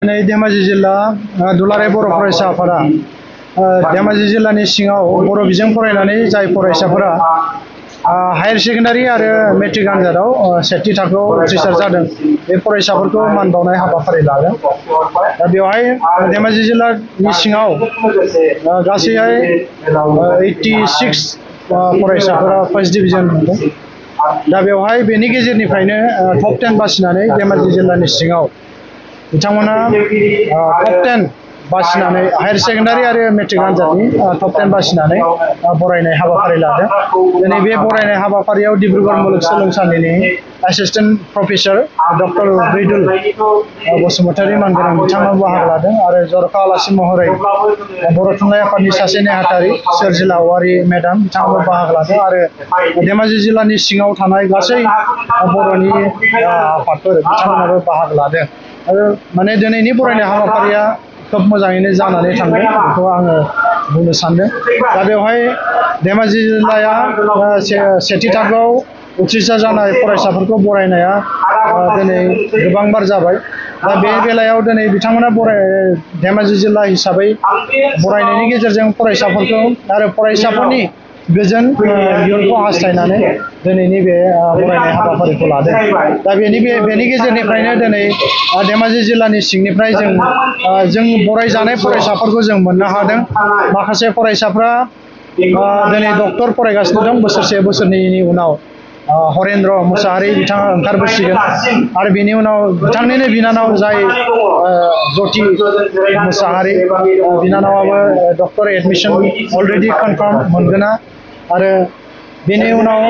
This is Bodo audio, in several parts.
धेमाजि जिल्ला दुलाराय बर' फरायसा आफादा धेमाजि जिल्लानि सिङाव बर' बिजों फरायनानै जाय फरायसाफोरा हायार सेकेन्डारि आरो मेट्रिक आनजादाव सेथि थाखोआव उथ्रिसार जादों बे फरायसाफोरखौ मान बावनाय हाबाफारि लादों। दा बेवहाय धेमाजि जिल्लानि सिङाव गासैहाय 86 फरायसाफोरा फार्स्ट डिभिजन मोनदों। दा बेवहाय बेनि गेजेरनिफ्रायनो टप 10 बासिनानै धेमाजि जिल्लानि सिङाव बिथांमोना टप 10 बासिनानै हायार सेकेन्डारि आरो मेट्रिक आनजादनि टप 10 बासिनानै बरायनाय हाबाफारि लादों। दिनै बे बरायनाय हाबाफारियाव डिब्रुगड़ मुलुगसोलोंसालिनि एसिस्टेन्ट प्रफेसर डक्टर ब्रैदुल बसुमतारी मानगोनां बिथाङा बाहागो लादों आरो जर'खा आलासि महरै बर' थुनलाइ आफादनि सासे नेहाथारि सोरजिला औवारी मेडाम बिथाङाबो बाहागो लादों आरो धेमाजि जिल्लानि सिङाव थानाय गासै बर'नि आफादफोर बिथांमोनाबो बाहागो लादों। आरो माने दिनैनि बरायनाय हाबाफारिया खोब मोजाङैनो जानानै थांदों बेखौ आङो बुंनो सानदों। दा बेवहाय धेमाजि जिल्लाया सेथि थाखोआव उथ्रिसार जानाय फरायसाफोरखौ बरायनाया दिनै गोबांबार जाबाय। दा बे बेलायाव दिनै बिथांमोना धेमाजि जिल्ला हिसाबै बरायनायनि गेजेरजों फरायसाफोरखौ आरो फरायसाफोरनि गोजोन इयुनखौ हास्थायनानै दिनैनि बे बरायनाय हाबाफारिखौ लादों। दा बेनि गेजेरनिफ्रायनो दिनै धेमाजि जिल्लानि सिंनिफ्राय जों बरायजानाय फरायसाफोरखौ जों मोननो हादों। माखासे फरायसाफ्रा दिनै डक्टर फरायगासिनो दं। बोसोरसे बोसोरनैनि उनाव हरेन्द्र मुसाहारि बिथाङा ओंखारबोसिगोन आरो बेनि उनाव बिथांनिनो बिनानाव जाय ज्योति मुसाहारि बिनानावाबो डक्टर एडमिसन अलरेडि कनफार्म मोनगोना आरो बेनि उनाव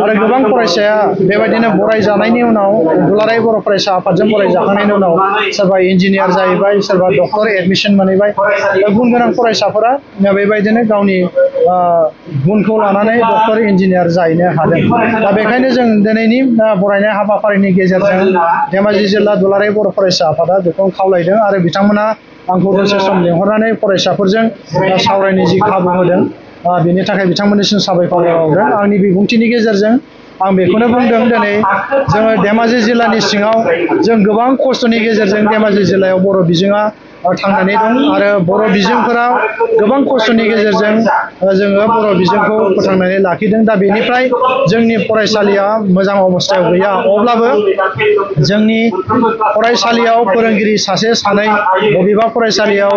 आरो गोबां फरायसाया बेबायदिनो बरायजानायनि उनाव दुलाराय बर' फरायसा आफादजों बरायजाखांनायनि उनाव सोरबा इन्जिनियार जाहैबाय सोरबा डक्टर एडमिसन मोनहैबाय। गुन गोनां फरायसाफोरा बेबायदिनो गावनि गुनखौ लानानै डक्टर इन्जिनियार जाहैनो हादों। दा बेखायनो जों दिनैनि बरायनाय हाबाफारिनि गेजेरजों धेमाजि जिल्ला दुलाराय बर' फरायसा आफादा बेखौ खावलायदों आरो बिथांमोना आंखौ दसे सम लिंहरनानै फरायसाफोरजों सावरायनो जि खाबु होदों बेनि थाखाय बिथांमोननिसिम साबायखर बावदों। आंनि बिबुंथिनि गेजेरजों आं बेखौनो बुंदों दिनै जोङो धेमाजि जिल्लानि सिङाव जों गोबां खस्थ'नि गेजेरजों धेमाजि जिल्लायाव बर' बिजोङा थांनानै दं आरो बर' बिजोंफोरा गोबां खस्थ'नि गेजेरजों जोङो बर' बिजोंखौ फोथांनानै लाखिदों। दा बेनिफ्राय जोंनि फरायसालिया मोजां अबस्थायाव गैया अब्लाबो जोंनि फरायसालियाव फोरोंगिरि सासे सानै बबेबा फरायसालियाव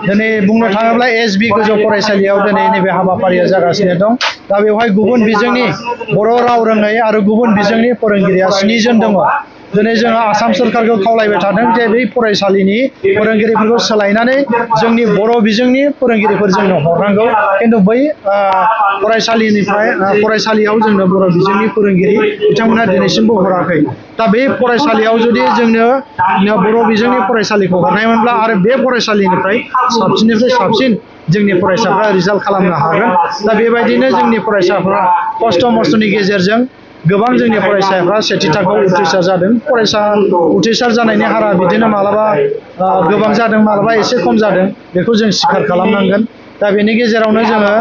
दिनै बुंनो थाङोब्ला एसबि गोजौ फरायसालियाव दिनै नैबे हाबाफारिया जागासिनो दं। दा बेवहाय गुबुन बिजोंनि बर' राव रोङै आरो गुबुन बिजोंनि फोरोंगिरिया 7 जन दङ। दिनै जोङो आसाम सोरखारखौ खावलायबाय थादों जे बै फरायसालिनि फोरोंगिरिफोरखौ सोलायनानै जोंनि बर' बिजोंनि फोरोंगिरिफोर जोंनो हरनांगौ। खिन्थु बै फरायसालियाव जोंनो बर' बिजोंनि फोरोंगिरि बिथांमोना दिनैसिमबो हराखै। दा बे फरायसालियाव जुदि जोंनो बर' बिजोंनि फरायसालिखौ हरनायमोनब्ला आरो बे फरायसालिनिफ्राय साबसिननिफ्राय साबसिन जोंनि फरायसाफ्रा रिजाल्ट खालामनो हागोन। दा बेबायदिनो जोंनि फरायसाफ्रा खस्थ' मस्थ'नि गेजेरजों गोबां जोंनि फरायसाफ्रा सेथि थाखोआव उथ्रिसार जादों। उथ्रिसार जानायनि हारा बिदिनो मालाबा गोबां जादों मालाबा एसे खम जादों बेखौ जों स्वीकार खालामनांगोन। दा बेनि गेजेरावनो जोङो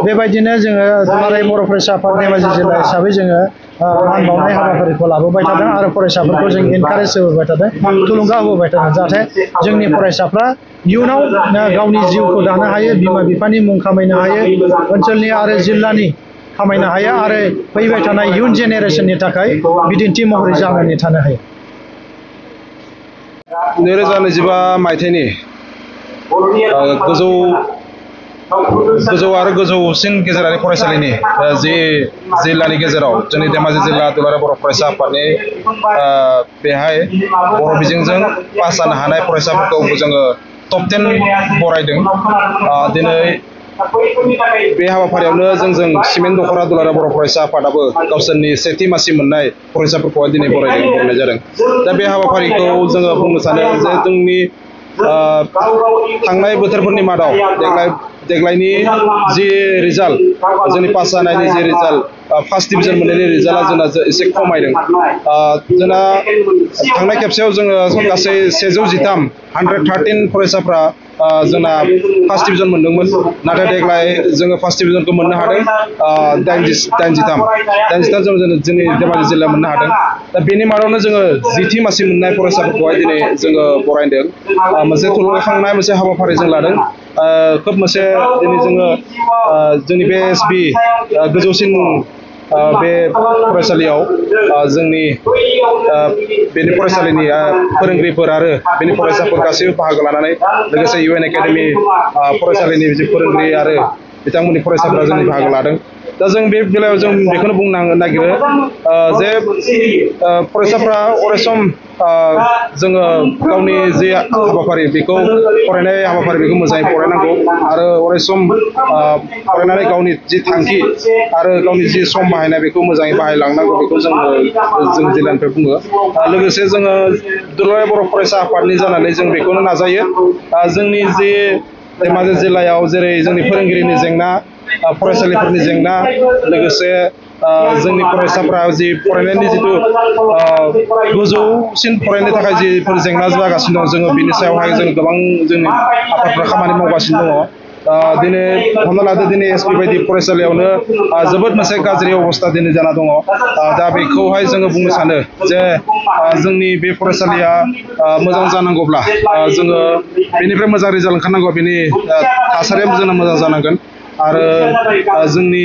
बेबायदिनो जोङो दुलाराय बर' फरायसा आफाद धेमाजि जिल्ला हिसाबै जोङो मान बावनाय हाबाफारिखौ लाबोबाय थादों आरो फरायसाफोरखौ जों एनकारेज होबोबाय थादों थुलुंगा होबोबाय थादों जाहाथे जोंनि फरायसाफ्रा इयुनाव गावनि जिउखौ दानो हायो बिमा बिफानि मुं खामायनो हायो ओनसोलनि आरो जिल्लानि खामायनो हायो आरो फैबाय थानाय इयुन जेनेरेसननि थाखाय बिदिन्थि महरै जानानै थानो हायो। 2025 मायथाइनि गोजौ आरो गोजौसिन गेजेरारि फरायसालिनि जि जिल्लानि गेजेराव जोंनि धेमाजि जिल्ला दुलाराय बर' फरायसा आफादनि बेहाय बर' बिजोंजों पास जानो हानाय फरायसाफोरखौ जोङो टप 10 बरायदों। दिनै बे हाबाफारियावनो जोंजों सिमेन्ट दख'रा दुलाराय बर' फरायसा आफादाबो गावसोरनि सेथि मासि मोननाय फरायसाफोरखौहाय दिनै बरायनाय जादों। दा बे हाबाफारिखौ जोङो बुंनो सानो जे जोंनि थांनाय बोथोरफोरनि मादाव देग्लायनि जि रिजाल्ट जोंनि पास जानायनि जि रिजाल्ट फार्स्ट डिभिजन मोननायनि रिजाल्टआ जोंना एसे खमायदों जोंना थांनाय खेबसेयाव जोङो गासै 113 फरायसाफ्रा जोंना फार्स्ट डिभिजन मोनदोंमोन नाथाय देग्लाय जोङो फार्स्ट डिभिजनखौ मोननो हादों 83 जों जोंनि धेमाजि जिल्लायाव मोननो हादों दा बेनि मादावनो जोङो 10थि मासि मोननाय फरायसाफोरखौहाय दिनै जोङो बरायदों मोनसे थुलुंगाखांनाय मोनसे हाबाफारि जों लादों खोब मोनसे दिनै जोङो जोंनि बे एसबि गोजौसिन बे फरायसालियाव जोंनि बेनि फरायसालिनि फोरोंगिरिफोर आरो बेनि फरायसाफोर गासैबो बाहागो लानानै लोगोसे इउएन एकाडेमि फरायसालिनि जि फोरोंगिरि आरो बिथांमोननि फरायसाफोरा जोंनि बाहागो लादों दा जों बे बेलायाव जों बेखौनो बुंनो नागिरो जे फरायसाफ्रा अरायसम जोङो गावनि जि हाबाफारि बेखौ फरायनाय हाबाफारि बेखौ मोजाङै फरायनांगौ आरो अरायसम फरायनानै गावनि जि थांखि आरो गावनि जि सम बाहायनाय बेखौ मोजाङै बाहायलांनांगौ बेखौ जों जिल्लानिफ्राय बुङो लोगोसे जोङो दुलाराय बर' फरायसा आफादनि जानानै जों बेखौनो नाजायो जोंनि जि धेमाजि जिल्लायाव जेरै जोंनि फोरोंगिरिनि जेंना फरायसालिफोरनि जेंना लोगोसे जोंनि फरायसाफ्रा जि फरायनायनि जिथु गोजौसिन फरायनो थाखाय जिफोर जेंना जागासिनो दं जोङो बिनि सायावहाय जों गोबां जोंनि आफादफ्रा खामानि मावगासिनो दङ दिनै हमना लादो दिनै एसपि बायदि फरायसालियावनो जोबोद मोनसे गाज्रि अबस्था दिनै जाना दङ दा बेखौहाय जोङो बुंनो सानो जे जोंनि बे फरायसालिया मोजां जानांगौब्ला जोङो बेनिफ्राय मोजां रिजाल्ट ओंखारनांगौ बेनि थासारिया जोंना मोजां जानांगोन आरो जोंनि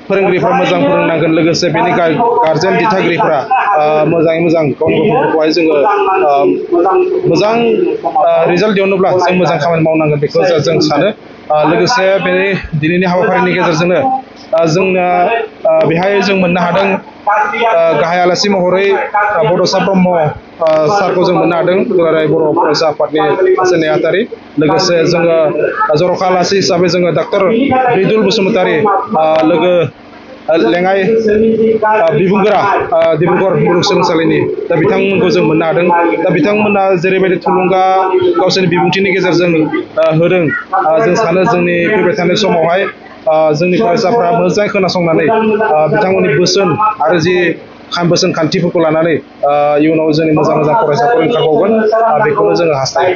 फोरोंगिरिफ्रा मोजां फोरोंनांगोन लोगोसे बेनि गार्जेन दिथागिरिफ्रा मोजाङै मोजां गावनि गथ'फोरखौहाय जोङो मोजां रिजाल्ट दिहुनोब्ला जों मोजां खामानि मावनांगोन बेखौ जों सानो लोगोसे बेनि दिनैनि हाबाफारिनि गेजेरजोंनो जोंना बेहाय जों मोननो हादों गाहाय आलासि महरै बड'सा ब्रह्म सारखौ जों मोननो हादों दुलाराय बर' फरायसा आफादनि सासे नेहाथारि लोगोसे जोङो जर'खा आलासि हिसाबै जोङो डक्टर रिदुल बसुमतारी लोगो लेङाइ बिबुंगोरा डिब्रुगड़ मुलुगसोलोंसालिनि दा बिथांमोनखौ जों मोननो हादों दा बिथांमोना जेरैबायदि थुलुंगा गावसोरनि बिबुंथिनि गेजेरजों होदों जों सानो जोंनि फैबाय थानाय समावहाय जोंनि फरायसाफ्रा मोजाङै खोनासंनानै बिथांमोननि बोसोन आरो जि बोसोन खान्थिफोरखौ लानानै इयुनाव जोंनि मोजां मोजां फरायसाफोर ओंखारबावगोन बेखौनो जोङो हास्थायो